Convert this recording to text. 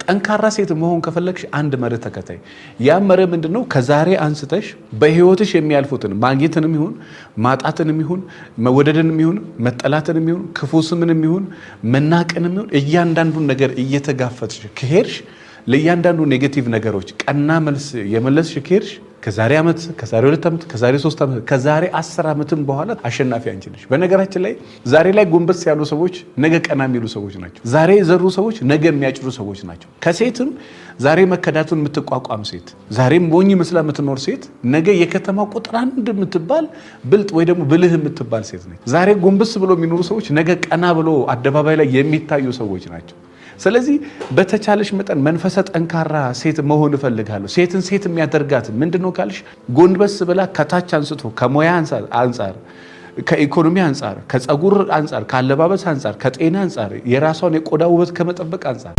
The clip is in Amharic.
ጠንካራ ሴት መሆን ከፈለግሽ አንድ መርህ ተከታይ። ያ መርህ ምንድነው? ከዛሬ አንስተሽ በህይወትሽ የሚያልፉትን ማግኘትንም ይሁን ማጣትንም ይሁን መወደድንም ይሁን መጠላትንም ይሁን ክፉ ስምንም ይሁን መናቅንም ይሁን እያንዳንዱን ነገር እየተጋፈጥሽ ከሄድሽ ለእያንዳንዱ ኔጌቲቭ ነገሮች ቀና መልስ የመለስሽ ከሄድሽ ከዛሬ ዓመት ከዛሬ 2 ዓመት ከዛሬ 3 ዓመት ከዛሬ 10 ዓመትም በኋላ አሸናፊ አንቺ ነሽ። በነገራችን ላይ ዛሬ ላይ ጎንበስ ያሉ ሰዎች ነገ ቀና የሚሉ ሰዎች ናቸው። ዛሬ የዘሩ ሰዎች ነገ የሚያጭዱ ሰዎች ናቸው። ከሴትም ዛሬ መከዳቱን የምትቋቋም ሴት፣ ዛሬም ሞኝ መስላ የምትኖር ሴት ነገ የከተማ ቁጥር 1 የምትባል ብልጥ ወይ ደግሞ ብልህ የምትባል ሴት ነች። ዛሬ ጎንበስ ብሎ የሚኖሩ ሰዎች ነገ ቀና ብሎ አደባባይ ላይ የሚታዩ ሰዎች ናቸው። ስለዚህ በተቻለሽ መጠን መንፈሰ ጠንካራ ሴት መሆን እፈልጋለሁ። ሴትን ሴት የሚያደርጋት ምንድነው ካልሽ ጎንበስ ብላ ከታች አንስቶ ከሞያ አንፃር ከኢኮኖሚ አንፃር ከፀጉር አንፃር ከአለባበስ አንፃር ከጤና አንፃር የራሷን የቆዳ ውበት ከመጠበቅ አንፃር